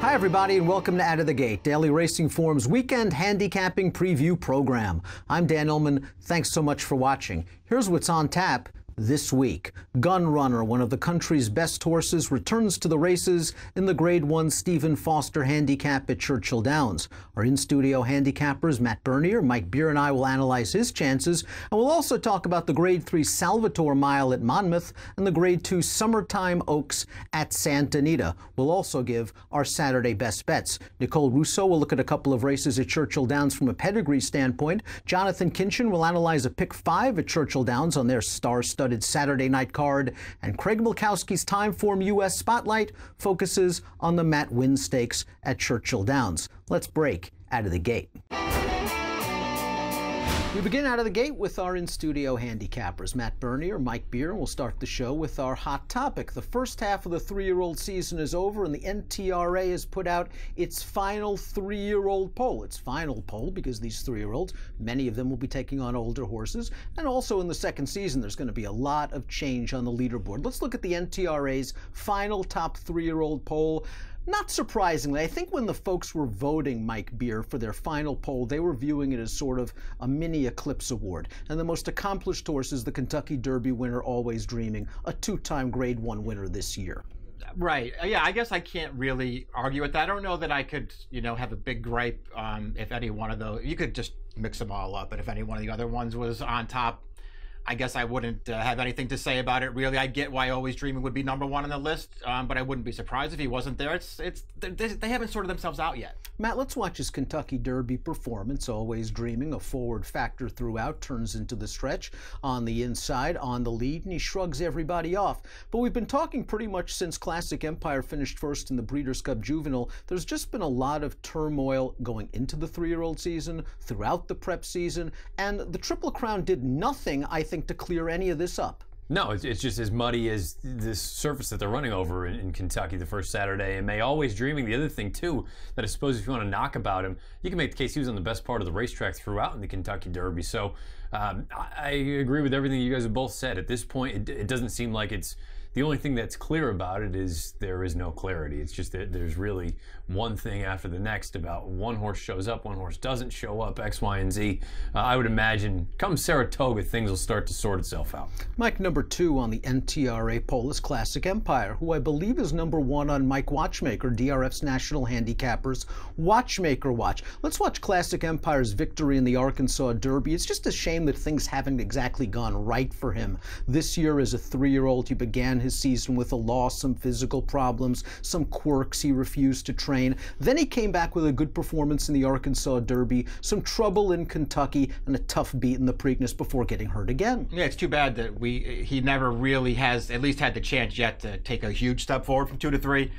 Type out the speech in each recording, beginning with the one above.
Hi everybody and welcome to Out of the Gate, Daily Racing Form's weekend handicapping preview program. I'm Dan Illman. Thanks so much for watching. Here's what's on tap this week. Gun Runner, one of the country's best horses, returns to the races in the Grade 1 Stephen Foster Handicap at Churchill Downs. Our in-studio handicappers Matt Bernier, Mike Beer and I will analyze his chances, and we'll also talk about the Grade 3 Salvator Mile at Monmouth and the Grade 2 Summertime Oaks at Santa Anita. We'll also give our Saturday best bets. Nicole Russo will look at a couple of races at Churchill Downs from a pedigree standpoint. Jonathan Kinchin will analyze a pick 5 at Churchill Downs on their star-studded Saturday night card, and Craig Milkowski's Timeform U.S. Spotlight focuses on the Matt Wynn Stakes at Churchill Downs. Let's break out of the gate. We begin out of the gate with our in-studio handicappers, Matt Bernier, Mike Beer. We'll start the show with our hot topic. The first half of the three-year-old season is over, and the NTRA has put out its final three-year-old poll. Its final poll because these three-year-olds, many of them will be taking on older horses, and also in the second season there's going to be a lot of change on the leaderboard. Let's look at the NTRA's final top three-year-old poll. Not surprisingly, I think when the folks were voting Mike Beer for their final poll, they were viewing it as sort of a mini Eclipse Award. And the most accomplished horse is the Kentucky Derby winner, Always Dreaming, a two-time Grade 1 winner this year. Right. Yeah, I guess I can't really argue with that. I don't know that I could, have a big gripe if any one of those. You could just mix them all up, but if any one of the other ones was on top, I guess I wouldn't have anything to say about it, really. I get why Always Dreaming would be number one on the list, but I wouldn't be surprised if he wasn't there. They haven't sorted themselves out yet. Matt, let's watch his Kentucky Derby performance. Always Dreaming, a forward factor throughout, turns into the stretch on the inside, on the lead, and he shrugs everybody off. But we've been talking pretty much since Classic Empire finished first in the Breeders' Cup Juvenile. There's just been a lot of turmoil going into the three-year-old season, throughout the prep season, and the Triple Crown did nothing, I think, to clear any of this up. No, it's just as muddy as this surface that they're running over in Kentucky the first Saturday. And May Always Dreaming, the other thing too, that I suppose if you want to knock about him, you can make the case he was on the best part of the racetrack throughout in the Kentucky Derby. So I agree with everything you guys have both said. At this point, it doesn't seem like it's the only thing that's clear about it is there is no clarity. It's just that there's really one thing after the next about one horse shows up, one horse doesn't show up, X, Y, and Z. I would imagine come Saratoga, things will start to sort itself out. Mike, number 2 on the NTRA poll is Classic Empire, who I believe is number 1 on Mike Watchmaker, DRF's National Handicappers Watchmaker Watch. Let's watch Classic Empire's victory in the Arkansas Derby. It's just a shame that things haven't exactly gone right for him. This year as a three-year-old, he began his season with a loss, some physical problems, some quirks. He refused to train. Then he came back with a good performance in the Arkansas Derby, some trouble in Kentucky, and a tough beat in the Preakness before getting hurt again. Yeah, it's too bad that he never really has at least had the chance yet to take a huge step forward from 2 to 3.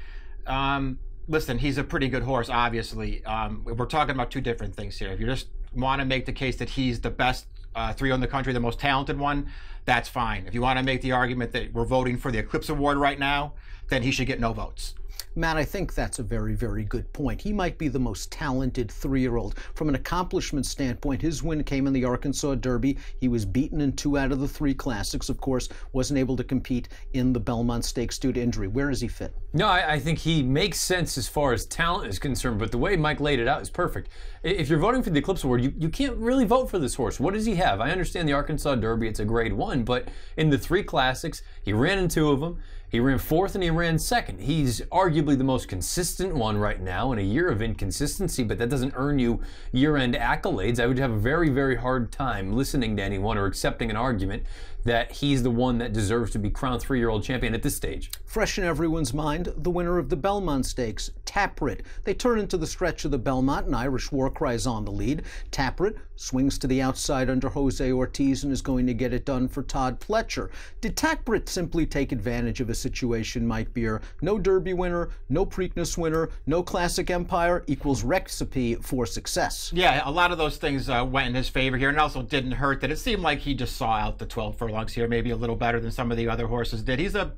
Listen, he's a pretty good horse, obviously. We're talking about two different things here. If you just want to make the case that he's the best three in the country, the most talented one, that's fine. If you want to make the argument that we're voting for the Eclipse Award right now, then he should get no votes. Matt, I think that's a very, very good point. He might be the most talented three-year-old. From an accomplishment standpoint, his win came in the Arkansas Derby. He was beaten in 2 out of the 3 Classics. Of course, wasn't able to compete in the Belmont Stakes due to injury. Where does he fit? No, I think he makes sense as far as talent is concerned, but the way Mike laid it out is perfect. If you're voting for the Eclipse Award, you can't really vote for this horse. What does he have? I understand the Arkansas Derby, it's a Grade 1, but in the 3 Classics, he ran in 2 of them. He ran 4th and he ran 2nd. He's arguably the most consistent one right now in a year of inconsistency, but that doesn't earn you year-end accolades. I would have a very, very hard time listening to anyone or accepting an argument that he's the one that deserves to be crowned three-year-old champion at this stage. Fresh in everyone's mind, the winner of the Belmont Stakes, Tapwrit. They turn into the stretch of the Belmont, and Irish War Cry's on the lead. Tapwrit swings to the outside under Jose Ortiz and is going to get it done for Todd Pletcher. Did Tapwrit simply take advantage of a situation, Mike Beer? No Derby winner, no Preakness winner, no Classic Empire equals recipe for success. Yeah, a lot of those things went in his favor here, and also didn't hurt that it seemed like he just saw out the 12 furlongs here, maybe a little better than some of the other horses did. He's a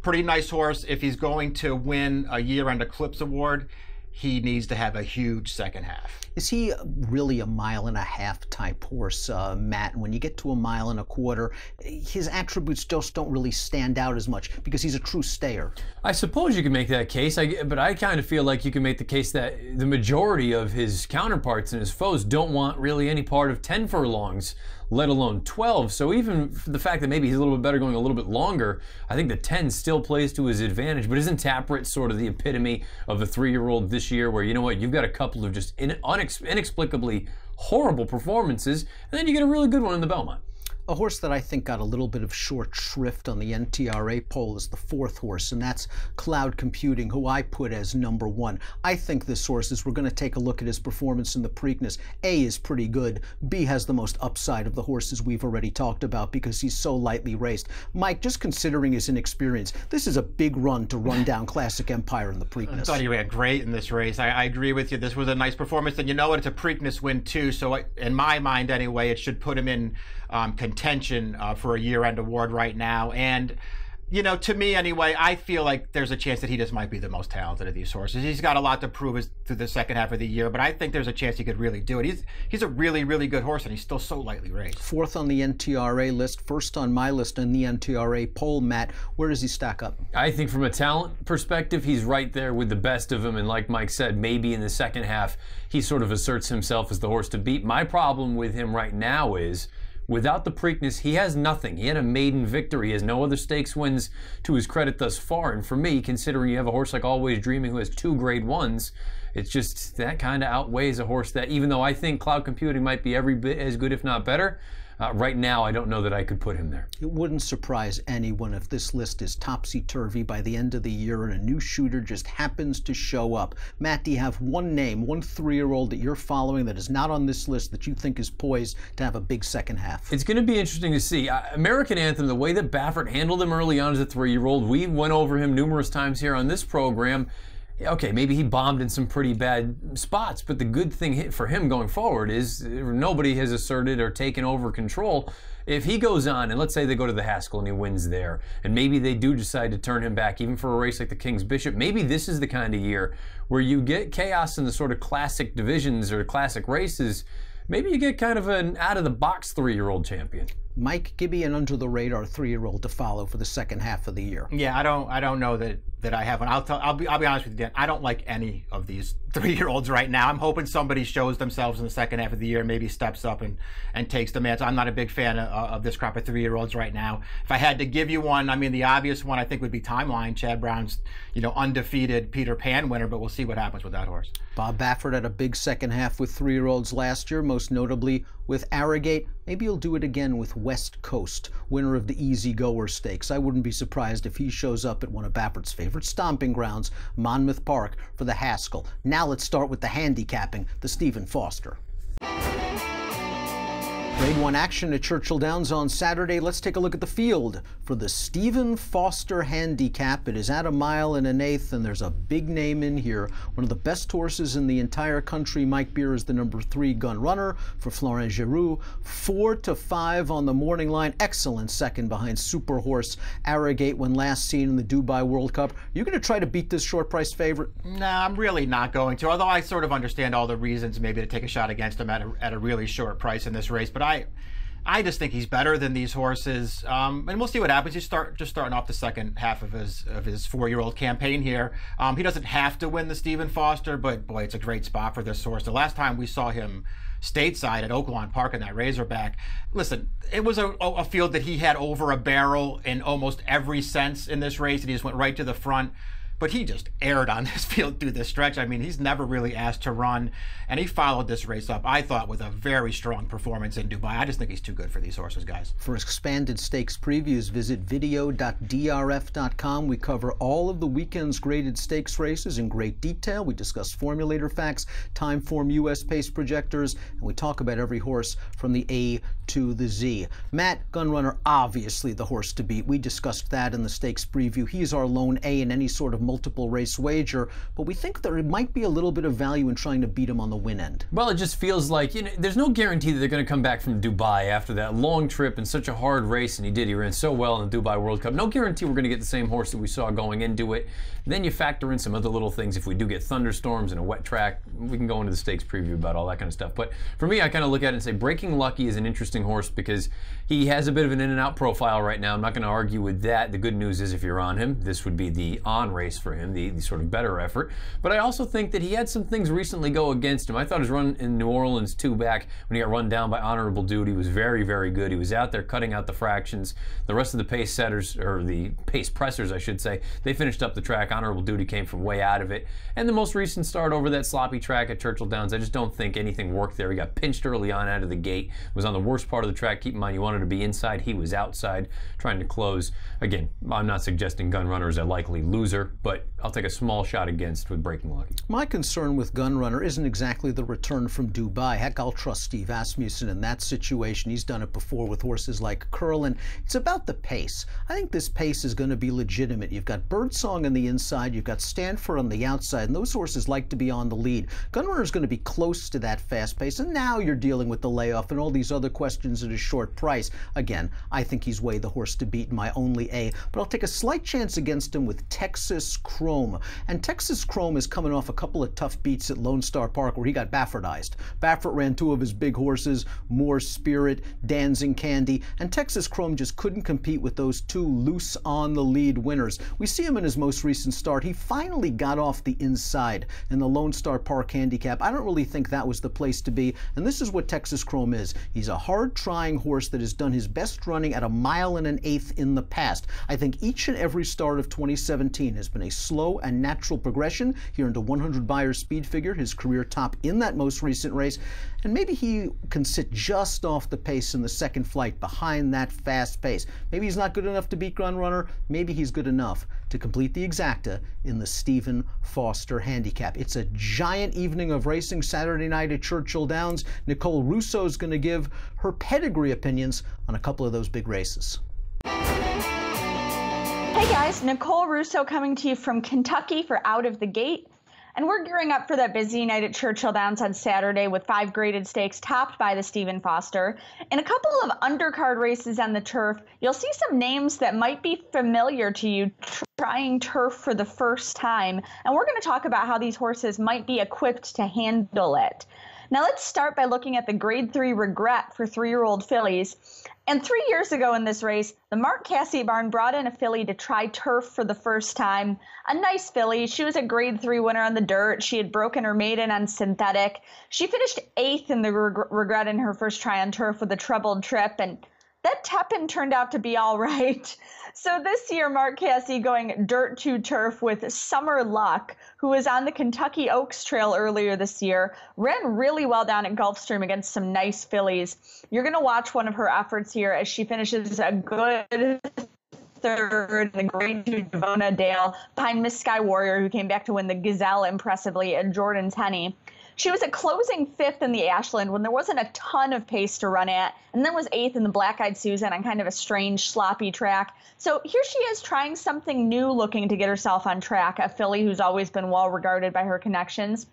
pretty nice horse. If he's going to win a year-end Eclipse Award, he needs to have a huge second half. Is he really a mile-and-a-half type horse, Matt? And when you get to a mile and a quarter, his attributes just don't really stand out as much because he's a true stayer. I suppose you can make that case, but I kind of feel like you can make the case that the majority of his counterparts and his foes don't want really any part of 10 furlongs, let alone 12. So even for the fact that maybe he's a little bit better going a little bit longer, I think the 10 still plays to his advantage. But isn't Tapwrit sort of the epitome of the 3-year-old this year, where, you know what, you've got a couple of just inexplicably horrible performances, and then you get a really good one in the Belmont? A horse that I think got a little bit of short shrift on the NTRA poll is the 4th horse, and that's Cloud Computing, who I put as number 1. I think this horse, as we're going to take a look at his performance in the Preakness, A, is pretty good. B, has the most upside of the horses we've already talked about because he's so lightly raced. Mike, just considering his inexperience, this is a big run to run down Classic Empire in the Preakness. I thought he ran great in this race. I agree with you. This was a nice performance, and you know what? It's a Preakness win too. So in my mind, anyway, it should put him in contention for a year-end award right now. And you know, to me anyway, I feel like there's a chance that he just might be the most talented of these horses. He's got a lot to prove through the second half of the year, but I think there's a chance he could really do it. He's a really, really good horse, and he's still so lightly raced. 4th on the NTRA list, 1st on my list in the NTRA poll. Matt, where does he stack up? I think from a talent perspective, he's right there with the best of them, and like Mike said, maybe in the second half, he sort of asserts himself as the horse to beat. My problem with him right now is, without the Preakness, he has nothing. He had a maiden victory. He has no other stakes wins to his credit thus far. And for me, considering you have a horse like Always Dreaming who has 2 Grade 1s, it's just that kind of outweighs a horse that, even though I think Cloud Computing might be every bit as good, if not better, right now I don't know that I could put him there. It wouldn't surprise anyone if this list is topsy-turvy by the end of the year and a new shooter just happens to show up. Matt, do you have one name, one 3-year-old that you're following that is not on this list that you think is poised to have a big second half? It's going to be interesting to see. American Anthem, the way that Baffert handled him early on as a 3-year-old, we went over him numerous times here on this program. Okay, maybe he bombed in some pretty bad spots, but the good thing for him going forward is nobody has asserted or taken over control. If he goes on, and let's say they go to the Haskell and he wins there, and maybe they do decide to turn him back, even for a race like the King's Bishop, maybe this is the kind of year where you get chaos in the sort of classic divisions or classic races. Maybe you get kind of an out-of-the-box 3-year-old champion. Mike, give me an under-the-radar 3-year-old to follow for the second half of the year. Yeah, I don't know that I have one. I'll be honest with you, Dan. I don't like any of these 3-year-olds right now. I'm hoping somebody shows themselves in the second half of the year, maybe steps up and takes the mantle. I'm not a big fan of this crop of 3-year-olds right now. If I had to give you one, I mean, the obvious one I think would be Timeline, Chad Brown's, undefeated Peter Pan winner, but we'll see what happens with that horse. Bob Baffert had a big second half with 3-year-olds last year, most notably with Arrogate. Maybe he'll do it again with West Coast, winner of the Easy Goer Stakes. I wouldn't be surprised if he shows up at one of Baffert's favorite stomping grounds, Monmouth Park, for the Haskell. Now let's start with the handicapping, the Stephen Foster. Grade 1 action at Churchill Downs on Saturday. Let's take a look at the field for the Stephen Foster Handicap. It is at 1 1/8, and there's a big name in here. One of the best horses in the entire country. Mike Beer is the number 3 gun runner for Florent Giroux. 4 to 5 on the morning line. Excellent second behind Super Horse Arrogate when last seen in the Dubai World Cup. Are you going to try to beat this short price favorite? No, I'm really not going to, although I sort of understand all the reasons maybe to take a shot against him at a really short price in this race. But I just think he's better than these horses, and we'll see what happens. He's just starting off the second half of his 4-year-old campaign here. He doesn't have to win the Stephen Foster, but boy, it's a great spot for this horse. The last time we saw him stateside at Oaklawn Park in that Razorback, listen, it was a field that he had over a barrel in almost every sense in this race, and he just went right to the front. But he just aired on this field through this stretch. I mean, he's never really asked to run, and he followed this race up, I thought, with a very strong performance in Dubai. I just think he's too good for these horses, guys. For expanded stakes previews, visit video.drf.com. We cover all of the weekend's graded stakes races in great detail. We discuss formulator facts, time form US pace projectors, and we talk about every horse from the A to the Z. Matt, Gunrunner, obviously the horse to beat. We discussed that in the stakes preview. He's our lone A in any sort of multiple race wager, but we think there might be a little bit of value in trying to beat him on the win end. Well, it just feels like, there's no guarantee that they're going to come back from Dubai after that long trip and such a hard race, and he ran so well in the Dubai World Cup. No guarantee we're going to get the same horse that we saw going into it. Then you factor in some other little things. If we do get thunderstorms and a wet track, we can go into the stakes preview about all that kind of stuff. But for me, I kind of look at it and say Breaking Lucky is an interesting horse because he has a bit of an in-and-out profile right now. I'm not going to argue with that. The good news is if you're on him, this would be the on race for him, the sort of better effort. But I also think that he had some things recently go against him. I thought his run in New Orleans 2 back when he got run down by Honorable Dude, he was very, very good. He was out there cutting out the fractions. The rest of the pace setters, or the pace pressers, I should say, they finished up the track. Honorable Duty came from way out of it. And the most recent start over that sloppy track at Churchill Downs, I just don't think anything worked there. He got pinched early on out of the gate, was on the worst part of the track. Keep in mind, you wanted to be inside. He was outside trying to close. Again, I'm not suggesting Gun Runner is a likely loser, but I'll take a small shot against with Breaking Lucky. My concern with Gun Runner isn't exactly the return from Dubai. Heck, I'll trust Steve Asmussen in that situation. He's done it before with horses like Curlin. It's about the pace. I think this pace is going to be legitimate. You've got Birdsong on the inside, you've got Stanford on the outside, and those horses like to be on the lead. Gun Runner is going to be close to that fast pace, and now you're dealing with the layoff and all these other questions at a short price. Again, I think he's way the horse to beat, my only A, but I'll take a slight chance against him with Texas Chrome. And Texas Chrome is coming off a couple of tough beats at Lone Star Park where he got Baffordized. Baffert ran 2 of his big horses, More Spirit, Dancing Candy, and Texas Chrome just couldn't compete with those 2 loose on the lead winners. We see him in his most recent start. He finally got off the inside in the Lone Star Park handicap. I don't really think that was the place to be, and this is what Texas Chrome is. He's a hard-trying horse that has done his best running at 1 1/8 in the past. I think each and every start of 2017 has been a slow and natural progression here into 100 Beyer speed figure, his career top in that most recent race, and maybe he can sit just off the pace in the second flight behind that fast pace. Maybe he's not good enough to beat Gun Runner. Maybe he's good enough to complete the exacta in the Stephen Foster Handicap. It's a giant evening of racing Saturday night at Churchill Downs. Nicole Russo's going to give her pedigree opinions on a couple of those big races. Hey guys, Nicole Russo coming to you from Kentucky for Out of the Gate. And we're gearing up for that busy night at Churchill Downs on Saturday with 5 graded stakes topped by the Stephen Foster. In a couple of undercard races on the turf, you'll see some names that might be familiar to you trying turf for the first time. And we're going to talk about how these horses might be equipped to handle it. Now let's start by looking at the Grade 3 Regret for 3-year-old fillies. And 3 years ago in this race, the Mark Casse barn brought in a filly to try turf for the first time. A nice filly. She was a Grade 3 winner on the dirt. She had broken her maiden on synthetic. She finished 8th in the Regret in her first try on turf with a trebled trip, and that Tepin turned out to be all right. So this year, Mark Casse going dirt to turf with Summer Luck, who was on the Kentucky Oaks Trail earlier this year, ran really well down at Gulfstream against some nice fillies. You're going to watch one of her efforts here as she finishes a good third in the Grade 2 Devona Dale behind Miss Sky Warrior, who came back to win the Gazelle impressively at Jordan's Henny. She was a closing 5th in the Ashland when there wasn't a ton of pace to run at, and then was 8th in the Black-Eyed Susan on kind of a strange, sloppy track. So here she is trying something new, looking to get herself on track, a filly who's always been well regarded by her connections.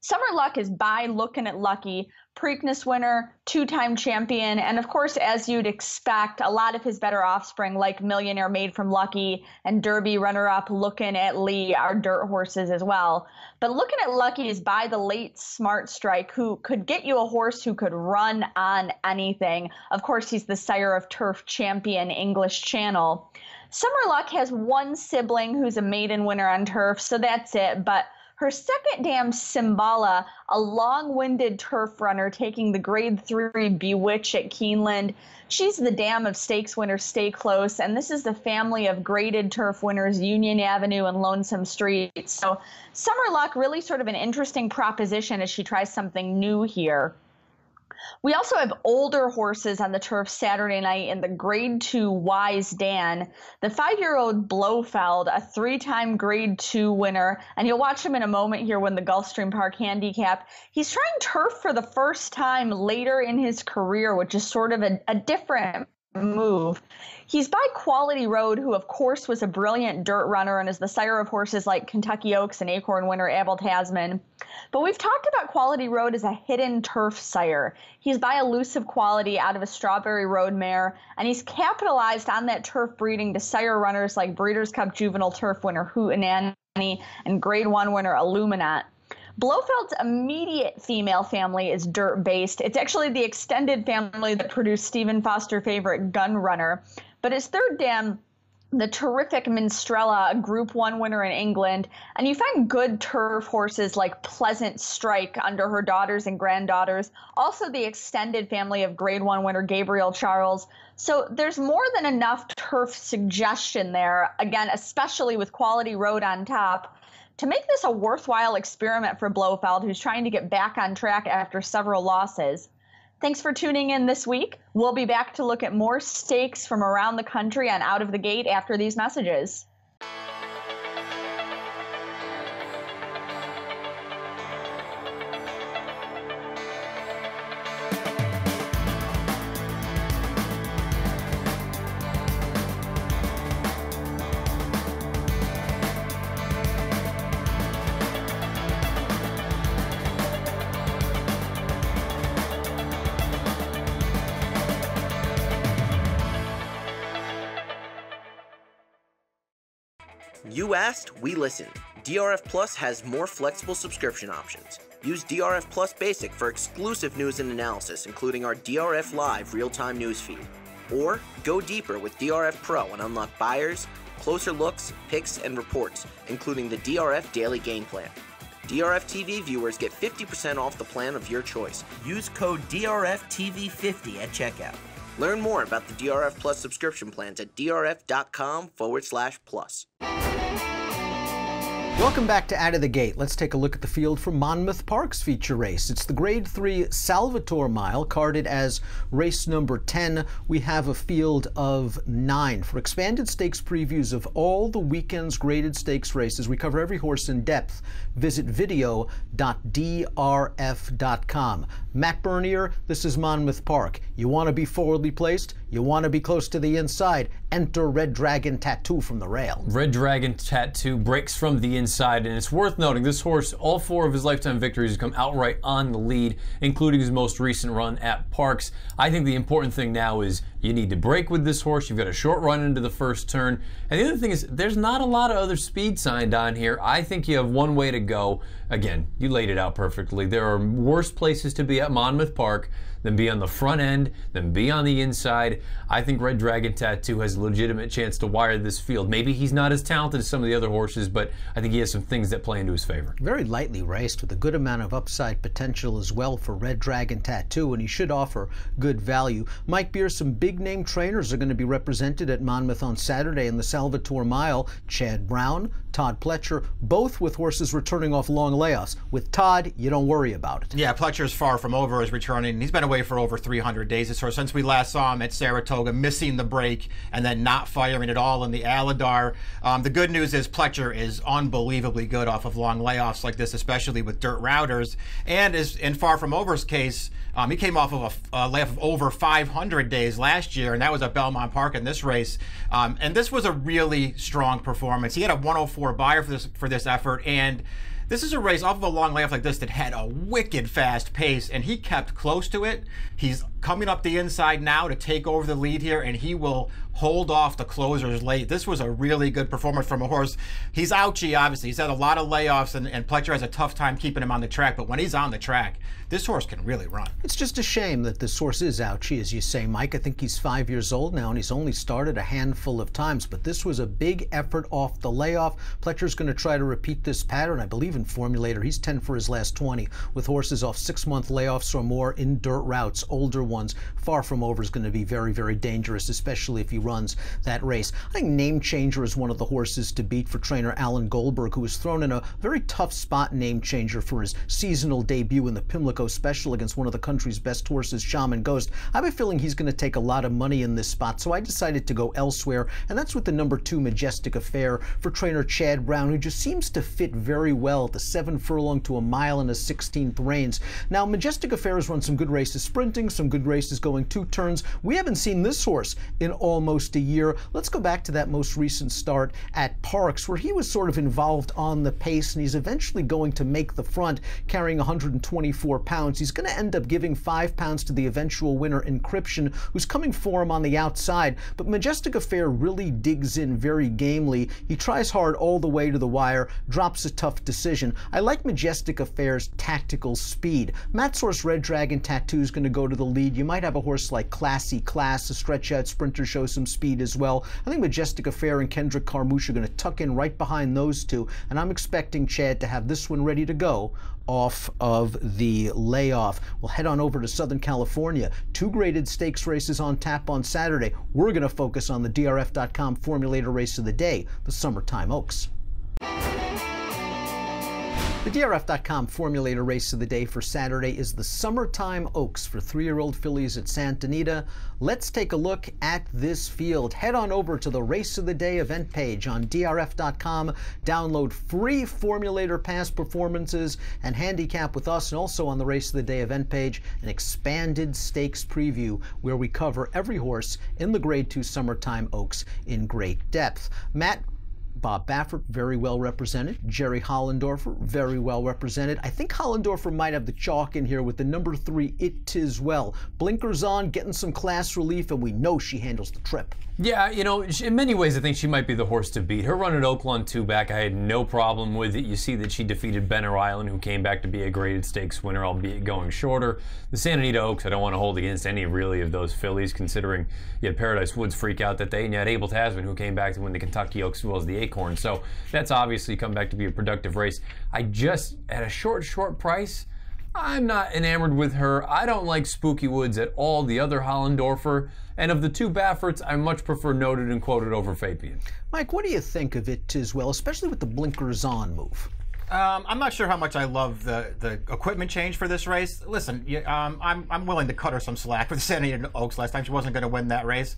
Summer Luck is by Looking at Lucky, Preakness winner, 2-time champion, and of course, as you'd expect, a lot of his better offspring like Millionaire Made from Lucky and Derby runner-up Looking at Lee are dirt horses as well. But Looking at Lucky is by the late Smart Strike, who could get you a horse who could run on anything. Of course, he's the sire of turf champion English Channel. Summer Luck has one sibling who's a maiden winner on turf, so that's it, but her second dam, Symbala, a long-winded turf runner taking the Grade 3 Bewitch at Keeneland. She's the dam of stakes winners Stay Close, and this is the family of graded turf winners Union Avenue and Lonesome Street. So Summer Luck really sort of an interesting proposition as she tries something new here. We also have older horses on the turf Saturday night in the Grade 2 Wise Dan. The 5-year-old Blofeld, a 3-time Grade 2 winner, and you'll watch him in a moment here win the Gulfstream Park Handicap. He's trying turf for the first time later in his career, which is sort of a different move. He's by Quality Road, who of course was a brilliant dirt runner and is the sire of horses like Kentucky Oaks and Acorn winner Abel Tasman. But we've talked about Quality Road as a hidden turf sire. He's by Elusive Quality out of a Strawberry Road mare, and he's capitalized on that turf breeding to sire runners like Breeders' Cup Juvenile Turf winner Hootenanny and Grade 1 winner Illuminat. Blofeld's immediate female family is dirt-based. It's actually the extended family that produced Stephen Foster favorite Gun Runner. But his third dam, the terrific Minstrella, a Group 1 winner in England, and you find good turf horses like Pleasant Strike under her daughters and granddaughters, also the extended family of Grade 1 winner Gabriel Charles. So there's more than enough turf suggestion there, again, especially with Quality Road on top, to make this a worthwhile experiment for Blofeld, who's trying to get back on track after several losses. Thanks for tuning in this week. We'll be back to look at more stakes from around the country on Out of the Gate after these messages. You asked, we listened. DRF Plus has more flexible subscription options. Use DRF Plus Basic for exclusive news and analysis, including our DRF Live real-time news feed. Or go deeper with DRF Pro and unlock buyers, closer looks, picks, and reports, including the DRF Daily Game Plan. DRF TV viewers get 50% off the plan of your choice. Use code DRFTV50 at checkout. Learn more about the DRF Plus subscription plans at drf.com/plus. Welcome back to Out of the Gate. Let's take a look at the field for Monmouth Park's feature race. It's the Grade 3 Salvator Mile, carded as race number 10. We have a field of 9. For expanded stakes previews of all the weekend's graded stakes races, we cover every horse in depth. Visit video.drf.com. Matt Bernier, this is Monmouth Park. You want to be forwardly placed? You want to be close to the inside? Enter Red Dragon Tattoo from the rail. Red Dragon Tattoo breaks from the inside, and it's worth noting this horse, all 4 of his lifetime victories have come outright on the lead, including his most recent run at Parks. I think the important thing now is you need to break with this horse. You've got a short run into the first turn. And the other thing is there's not a lot of other speed signed on here. I think you have one way to go. Again, you laid it out perfectly. There are worse places to be at Monmouth Park than be on the front end, than be on the inside. I think Red Dragon Tattoo has a legitimate chance to wire this field. Maybe he's not as talented as some of the other horses, but I think he has some things that play into his favor. Very lightly raced with a good amount of upside potential as well for Red Dragon Tattoo, and he should offer good value. Mike Beer, some big name trainers are going to be represented at Monmouth on Saturday in the Salvator Mile. Chad Brown, Todd Pletcher, both with horses returning off long layoffs. With Todd, you don't worry about it. Yeah, Pletcher's far from over his returning. He's been away for over 300 days or so since we last saw him at Saratoga, missing the break and then not firing at all in the Aladar. The good news is Pletcher is unbelievably good off of long layoffs like this, especially with dirt routers. And is in far from over's case, he came off of a layoff of over 500 days last year, and that was at Belmont Park in this race. And this was a really strong performance. He had a 104 buyer for this effort, and this is a race off of a long layoff like this that had a wicked fast pace, and he kept close to it. He's coming up the inside now to take over the lead here, and he will hold off the closers late. This was a really good performance from a horse. He's ouchy, obviously. He's had a lot of layoffs, and Pletcher has a tough time keeping him on the track, but when he's on the track, this horse can really run. It's just a shame that this horse is ouchy, as you say, Mike. I think he's 5 years old now, and he's only started a handful of times, but this was a big effort off the layoff. Pletcher's going to try to repeat this pattern, I believe, in Formulator. He's 10 for his last 20, with horses off 6-month layoffs or more in dirt routes, older ones. Far from over is going to be very, very dangerous, especially if he runs that race. I think Name Changer is one of the horses to beat for trainer Alan Goldberg, who was thrown in a very tough spot, Name Changer, for his seasonal debut in the Pimlico Special against one of the country's best horses, Shaman Ghost. I have a feeling he's going to take a lot of money in this spot, so I decided to go elsewhere, and that's with the number 2 Majestic Affair for trainer Chad Brown, who just seems to fit very well at the 7 furlong to a mile and a 16th reins. Now, Majestic Affair has run some good races sprinting, some good good races going 2 turns. We haven't seen this horse in almost a year. Let's go back to that most recent start at Parks, where he was sort of involved on the pace, and he's eventually going to make the front, carrying 124 pounds. He's going to end up giving 5 pounds to the eventual winner, Encryption, who's coming for him on the outside. But Majestic Affair really digs in very gamely. He tries hard all the way to the wire, drops a tough decision. I like Majestic Affair's tactical speed. Matt's horse Red Dragon Tattoo is going to go to the lead. You might have a horse like Classy Class, a stretch out sprinter, show some speed as well. I think Majestic Affair and Kendrick Carmouche are going to tuck in right behind those two, and I'm expecting Chad to have this one ready to go off of the layoff. We'll head on over to Southern California. 2 graded stakes races on tap on Saturday. We're going to focus on the DRF.com Formulator Race of the Day, the Summertime Oaks. The DRF.com Formulator Race of the Day for Saturday is the Summertime Oaks for 3-year-old fillies at Santa Anita. Let's take a look at this field. Head on over to the Race of the Day event page on DRF.com. Download free Formulator past performances and handicap with us, and also on the Race of the Day event page, an expanded stakes preview where we cover every horse in the Grade 2 Summertime Oaks in great depth. Matt, Bob Baffert, very well represented. Jerry Hollendorfer, very well represented. I think Hollendorfer might have the chalk in here with the number 3, It Tis Well. Blinkers on, getting some class relief, and we know she handles the trip. Yeah, you know, in many ways, I think she might be the horse to beat. Her run at Oaklawn 2-back, I had no problem with it. You see that she defeated Benner Island, who came back to be a graded stakes winner, albeit going shorter. The Santa Anita Oaks, I don't want to hold against any really of those fillies, considering you had Paradise Woods freak out that day, and you had Able Tasman, who came back to win the Kentucky Oaks as well as the Acorn. So that's obviously come back to be a productive race. I just, at a short price, I'm not enamored with her. I don't like Spooky Woods at all, the other Hollendorfer. And of the 2 Bafferts, I much prefer Noted and Quoted over Fabian. Mike, what do you think of It Tis Well, especially with the blinkers on move? I'm not sure how much I love the equipment change for this race. Listen, I'm willing to cut her some slack for the Santa Anita Oaks last time. She wasn't going to win that race.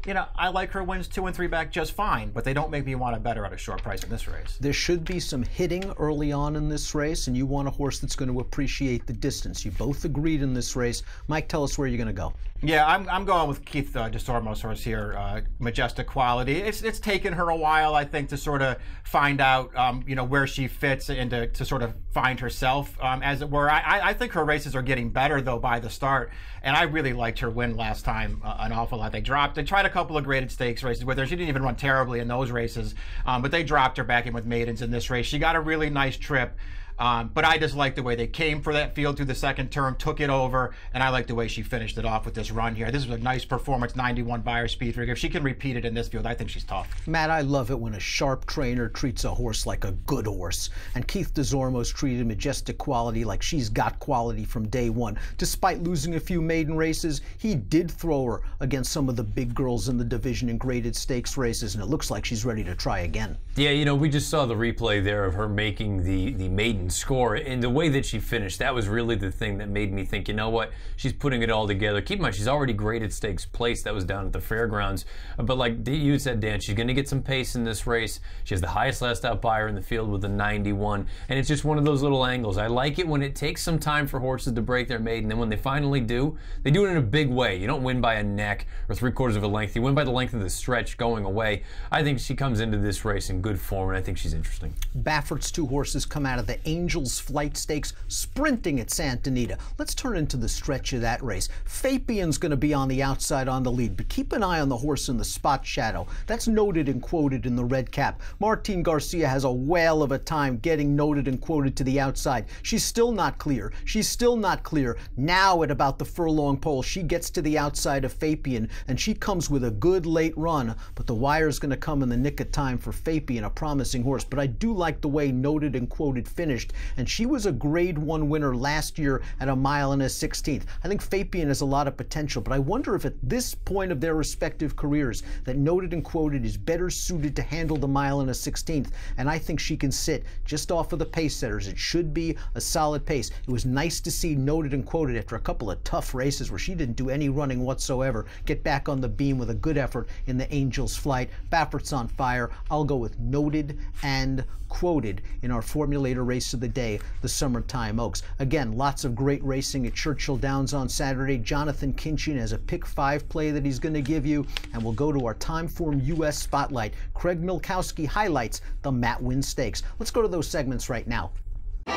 You know, I like her wins 2 and 3 back just fine, but they don't make me want to bet her at a short price in this race. There should be some hitting early on in this race, and you want a horse that's going to appreciate the distance. You both agreed in this race. Mike, tell us where you're going to go. Yeah, I'm going with Keith DeSormo's horse here, Majestic Quality. It's taken her a while, I think, to sort of find out, you know, where she fits and to sort of find herself, as it were. I think her races are getting better, though, by the start, and I really liked her win last time an awful lot. They tried a couple of graded stakes races with her. She didn't even run terribly in those races, but they dropped her back in with maidens in this race. She got a really nice trip. But I just like the way they came for that field through the second turn, took it over, and I like the way she finished it off with this run here. This was a nice performance, 91 Beyer speed figure. If she can repeat it in this field, I think she's tough. Matt, I love it when a sharp trainer treats a horse like a good horse. And Keith DeSormo's treated Majestic Quality like she's got quality from day one. Despite losing a few maiden races, he did throw her against some of the big girls in the division in graded stakes races, and it looks like she's ready to try again. Yeah, you know, we just saw the replay there of her making the maiden score, and the way that she finished, that was really the thing that made me think, you know what, she's putting it all together. Keep in mind, she's already graded stakes place. That was down at the fairgrounds. But like you said, Dan, she's going to get some pace in this race. She has the highest last out Beyer in the field with a 91, and it's just one of those little angles. I like it when it takes some time for horses to break their maiden, and when they finally do, they do it in a big way. You don't win by a neck or 3/4 of a length. You win by the length of the stretch going away. I think she comes into this race in good form, and I think she's interesting. Baffert's 2 horses come out of the Angels Flight Stakes sprinting at Santa Anita. Let's turn into the stretch of that race. Fabian's going to be on the outside on the lead, but keep an eye on the horse in the spot shadow. That's Noted and Quoted in the red cap. Martin Garcia has a whale of a time getting Noted and Quoted to the outside. She's still not clear. She's still not clear. Now at about the furlong pole, she gets to the outside of Fabian, and she comes with a good late run, but the wire's going to come in the nick of time for Fabian, a promising horse. But I do like the way Noted and Quoted finished, and she was a grade 1 winner last year at a mile and a 16th. I think Fabian has a lot of potential, but I wonder if at this point of their respective careers that Noted and Quoted is better suited to handle the mile and a 16th, and I think she can sit just off of the pace setters. It should be a solid pace. It was nice to see Noted and Quoted, after a couple of tough races where she didn't do any running whatsoever, get back on the beam with a good effort in the Angels Flight. Baffert's on fire. I'll go with Noted and quoted in our Formulator Race of the Day, the Summertime Oaks. Again, lots of great racing at Churchill Downs on Saturday. Jonathan Kinchin has a pick 5 play that he's going to give you, and we'll go to our Timeform US Spotlight. Craig Milkowski highlights the Matt Winn Stakes. Let's go to those segments right now. Hey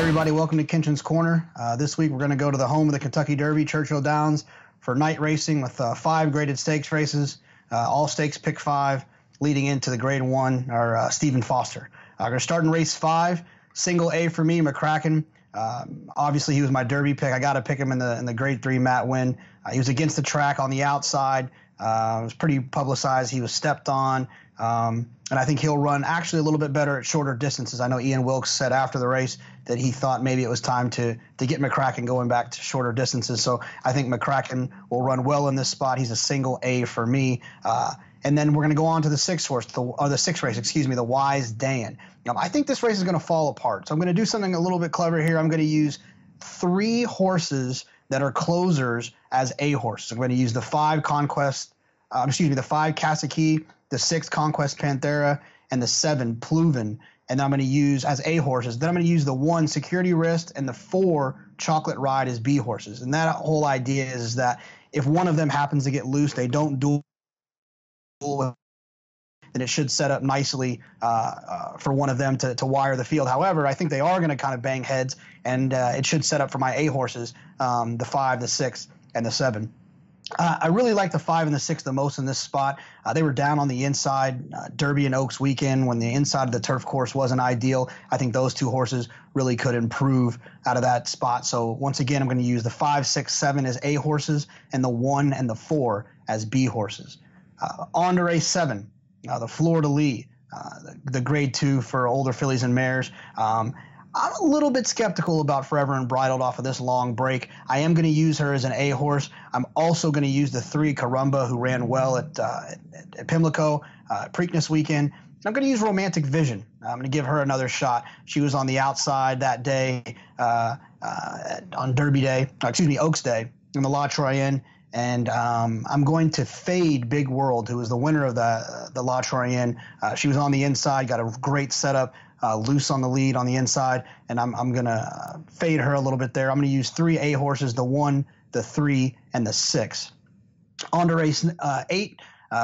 everybody, welcome to Kenshins Corner. This week we're going to go to the home of the Kentucky Derby, Churchill Downs, for night racing with 5 graded stakes races. All stakes pick 5, leading into the grade 1 are Stephen Foster. We're going to start in race 5. Single A for me, McCracken. Obviously he was my Derby pick. I got to pick him in the grade 3 Matt Winn. He was against the track on the outside. It was pretty publicized. He was stepped on. And I think he'll run actually a little bit better at shorter distances. I know Ian Wilkes said after the race that he thought maybe it was time to get McCracken going back to shorter distances. So I think McCracken will run well in this spot. He's a single A for me. And then we're going to go on to the 6th horse, the 6th race, the Wise Dan. I think this race is going to fall apart. So I'm going to do something a little bit clever here. I'm going to use 3 horses that are closers as A horses. I'm going to use the 5 the 5 Kasaki, the 6 Conquest Panthera, and the 7 Pluven, and I'm going to use as A horses. Then I'm going to use the 1 Security Wrist and the 4 Chocolate Ride as B horses. And that whole idea is that if one of them happens to get loose, they don't duel, then it should set up nicely for one of them to wire the field. However, I think they are going to kind of bang heads, and it should set up for my A horses, the 5, the 6, and the 7. I really like the 5 and the 6 the most in this spot. They were down on the inside Derby and Oaks weekend when the inside of the turf course wasn't ideal. I think those 2 horses really could improve out of that spot. So once again, I'm going to use the 5, 6, 7 as A horses and the 1 and the 4 as B horses. On to race 7, the Florida Lee, the grade 2 for older fillies and mares. I'm a little bit skeptical about Forever Unbridled off of this long break. I am going to use her as an A horse. I'm also going to use the 3 Carumba, who ran well at Pimlico, Preakness weekend. I'm going to use Romantic Vision. I'm going to give her another shot. She was on the outside that day on Derby Day, Oaks Day in the La Troyenne. And I'm going to fade Big World, who was the winner of the La Troyenne. She was on the inside, got a great setup. Loose on the lead on the inside, and I'm going to fade her a little bit there. I'm going to use 3 A horses, the 1, the 3, and the 6. On to race 8,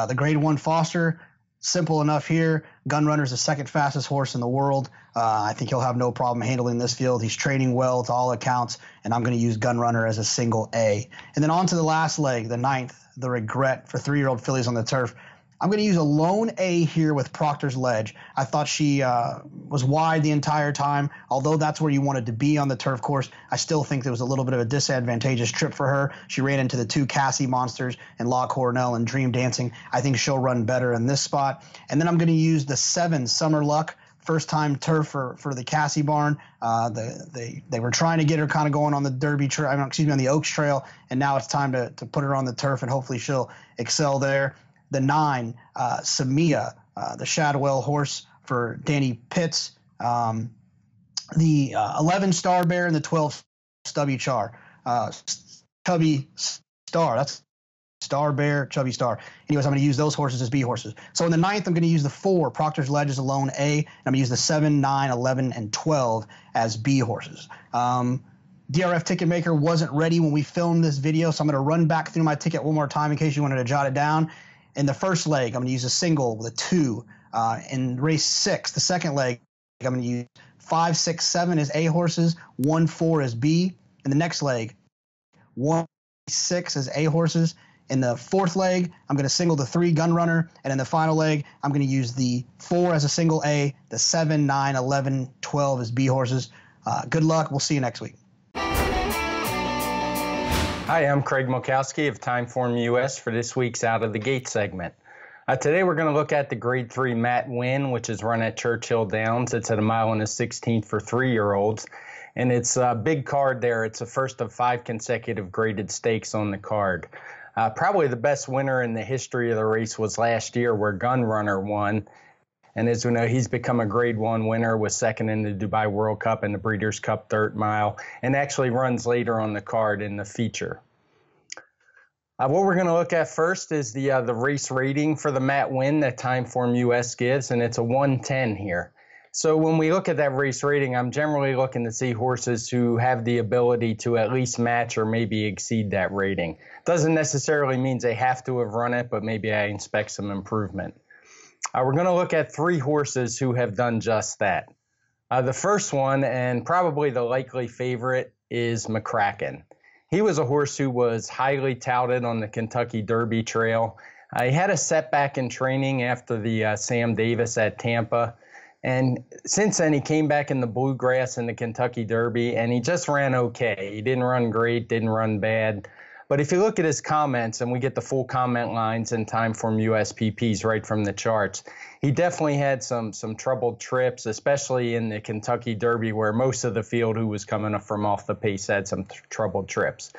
the grade 1 Foster. Simple enough here. Gunrunner's the 2nd fastest horse in the world. I think he'll have no problem handling this field. He's training well to all accounts, and I'm going to use Gunrunner as a single A. And then on to the last leg, the 9th, the Regret for 3-year-old fillies on the turf. I'm going to use a lone A here with Proctor's Ledge. I thought she was wide the entire time. Although that's where you wanted to be on the turf course, I still think there was a little bit of a disadvantageous trip for her. She ran into the 2 Cassie monsters and La Cornell and Dream Dancing. I think she'll run better in this spot. And then I'm going to use the 7 Summer Luck, first-time turf for the Cassie barn. They were trying to get her kind of going on the Derby trail, on the Oaks Trail, and now it's time to put her on the turf, and hopefully she'll excel there. The 9, Samia, the Shadwell horse for Danny Pitts. The 11, Star Bear, and the 12, Stubby Char. Chubby Star, that's Star Bear, Chubby Star. Anyways, I'm going to use those horses as B horses. So in the 9th, I'm going to use the 4, Proctor's Ledge as a lone A, and I'm going to use the 7, 9, 11, and 12 as B horses. DRF Ticket Maker wasn't ready when we filmed this video, so I'm going to run back through my ticket one more time in case you wanted to jot it down. In the first leg, I'm going to use a single with a 2. In race 6, the second leg, I'm going to use 5, 6, 7 as A horses, 1, 4 as B. In the next leg, 1, 6 as A horses. In the 4th leg, I'm going to single the 3 Gunrunner. And in the final leg, I'm going to use the 4 as a single A, the 7, 9, 11, 12 as B horses. Good luck. We'll see you next week. Hi, I'm Craig Milkowski of Timeform US for this week's Out of the Gate segment. Today we're going to look at the Grade 3 Matt Winn, which is run at Churchill Downs. It's at 1 16 for 3-year-olds, and it's a big card there. It's the first of 5 consecutive graded stakes on the card. Probably the best winner in the history of the race was last year where Gunrunner won. And as we know, he's become a Grade 1 winner, was second in the Dubai World Cup and the Breeders' Cup Dirt Mile, and actually runs later on the card in the feature. What we're going to look at first is the race rating for the Matt Winn that Timeform US gives, and it's a 110 here. So when we look at that race rating, I'm generally looking to see horses who have the ability to at least match or maybe exceed that rating. Doesn't necessarily mean they have to have run it, but maybe I expect some improvement. We're going to look at 3 horses who have done just that. The first one, and probably the likely favorite, is McCracken. He was a horse who was highly touted on the Kentucky Derby trail. He had a setback in training after the Sam Davis at Tampa. And since then, he came back in the Bluegrass in the Kentucky Derby, and he just ran okay. He didn't run great, didn't run bad. But if you look at his comments, and we get the full comment lines in Timeform US PPs right from the charts, he definitely had some troubled trips, especially in the Kentucky Derby, where most of the field who was coming from off the pace had some troubled trips.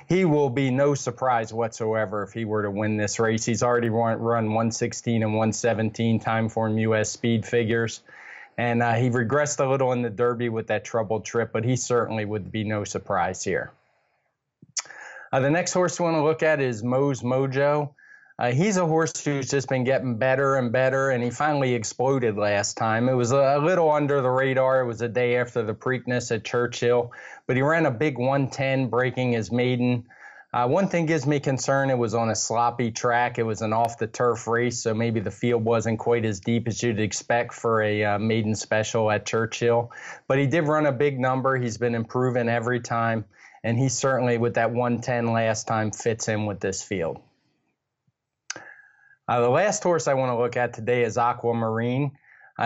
He will be no surprise whatsoever if he were to win this race. He's already run 116 and 117 Timeform US speed figures. And he regressed a little in the Derby with that troubled trip, but he certainly would be no surprise here. The next horse we want to look at is Mo's Mojo. He's a horse who's just been getting better and better, and he finally exploded last time. It was a little under the radar. It was a day after the Preakness at Churchill, but he ran a big 110, breaking his maiden. One thing gives me concern, it was on a sloppy track. It was an off-the-turf race, so maybe the field wasn't quite as deep as you'd expect for a maiden special at Churchill. But he did run a big number. He's been improving every time, and he certainly, with that 110 last time, fits in with this field. The last horse I want to look at today is Aquamarine.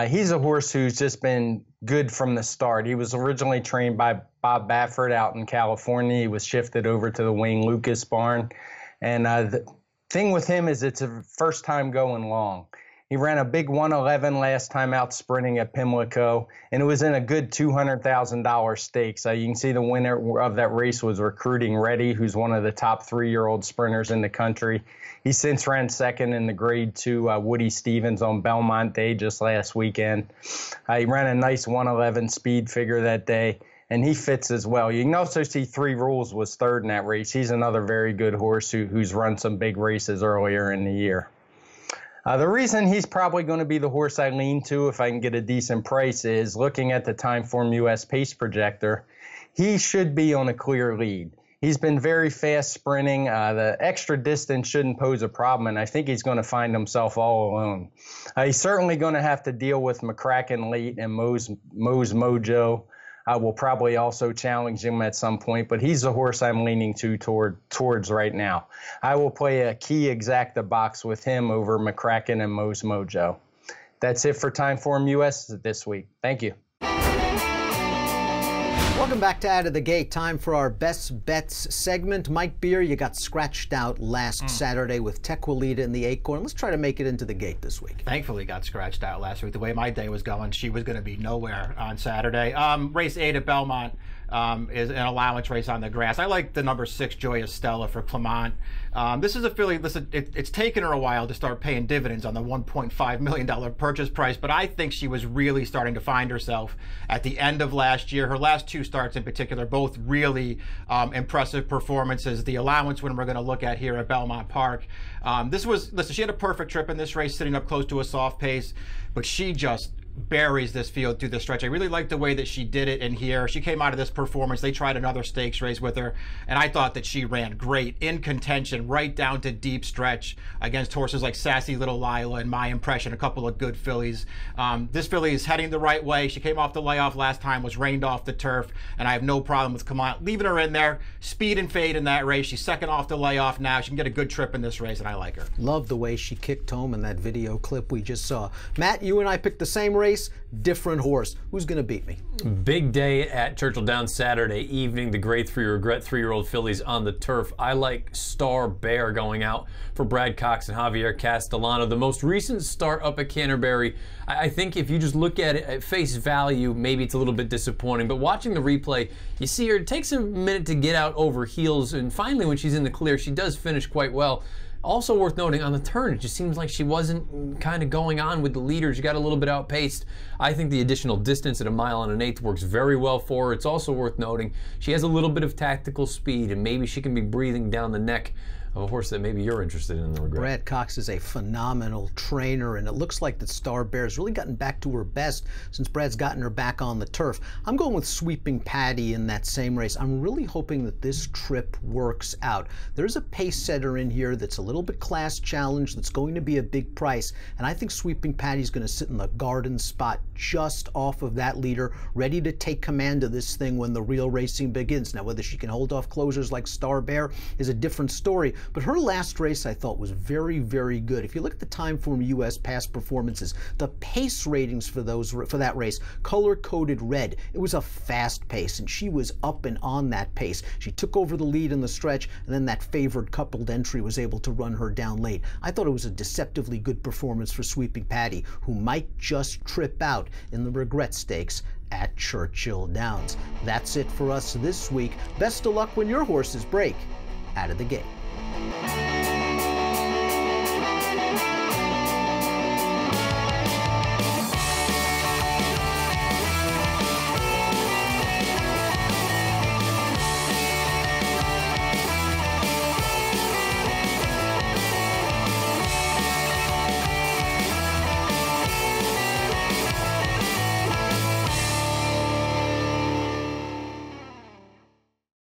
He's a horse who's just been good from the start. He was originally trained by Bob Baffert out in California. He was shifted over to the Wayne Lucas barn. And the thing with him is it's a first time going long. He ran a big 111 last time out sprinting at Pimlico, and it was in a good $200,000 stakes. You can see the winner of that race was Recruiting Ready, who's one of the top 3-year-old sprinters in the country. He since ran second in the Grade 2 Woody Stevens on Belmont Day just last weekend. He ran a nice 111 speed figure that day, and he fits as well. You can also see 3 Rules was third in that race. He's another very good horse who's run some big races earlier in the year. The reason he's probably going to be the horse I lean to if I can get a decent price is looking at the Timeform US pace projector. He should be on a clear lead. He's been very fast sprinting. The extra distance shouldn't pose a problem, and I think he's going to find himself all alone. He's certainly going to have to deal with McCracken late, and Mo's Mojo will probably also challenge him at some point, but he's the horse I'm leaning towards right now. I will play a key exacta box with him over McCracken and Mo's Mojo. That's it for Timeform US this week. Thank you. Welcome back to Out of the Gate. Time for our Best Bets segment. Mike Beer, you got scratched out last Saturday with Tequilita in the Acorn. Let's try to make it into the gate this week. Thankfully got scratched out last week. The way my day was going, she was going to be nowhere on Saturday. Race 8 at Belmont is an allowance race on the grass. I like the number 6 Joya Stella for Clement. This is a filly. Listen, it's taken her a while to start paying dividends on the $1.5 million purchase price, but I think she was really starting to find herself at the end of last year. Her last 2 starts in particular, both really impressive performances. The allowance winner we're going to look at here at Belmont Park. Listen, she had a perfect trip in this race, sitting up close to a soft pace, but she just buries this field through the stretch. I really liked the way that she did it in here. She came out of this performance. They tried another stakes race with her, and I thought that she ran great in contention right down to deep stretch against horses like Sassy Little Lila and My Impression, a couple of good fillies. This filly is heading the right way. She came off the layoff last time, was reined off the turf, and I have no problem with leaving her in there. Speed and fade in that race. She's second off the layoff now. She can get a good trip in this race, and I like her. Love the way she kicked home in that video clip we just saw. Matt, you and I picked the same race, different horse. Who's going to beat me? Big day at Churchill Downs Saturday evening. The Grade 3 Regret 3-year-old fillies on the turf. I like Star Bear going out for Brad Cox and Javier Castellano. The most recent start up at Canterbury, I think if you just look at it at face value, maybe it's a little bit disappointing. But watching the replay, you see her, it takes a minute to get out over heels, and finally when she's in the clear, she does finish quite well. Also worth noting, on the turn, it just seems like she wasn't kind of going on with the leader. She got a little bit outpaced. I think the additional distance at 1 1/8 works very well for her. It's also worth noting she has a little bit of tactical speed, and maybe she can be breathing down the neck of a horse that maybe you're interested in the regret. Brad Cox is a phenomenal trainer, and it looks like that Star Bear's really gotten back to her best since Brad's gotten her back on the turf. I'm going with Sweeping Patty in that same race. I'm really hoping that this trip works out. There's a pace setter in here that's a little bit class challenged, that's going to be a big price, and I think Sweeping Patty's going to sit in the garden spot just off of that leader, ready to take command of this thing when the real racing begins. Now, whether she can hold off closers like Star Bear is a different story, but her last race I thought was very, very good. If you look at the Timeform US past performances, the pace ratings for that race, color-coded red, it was a fast pace, and she was up and on that pace. She took over the lead in the stretch, and then that favored coupled entry was able to run her down late. I thought it was a deceptively good performance for Sweeping Patty, who might just trip out in the Regret Stakes at Churchill Downs. That's it for us this week. Best of luck when your horses break out of the gate.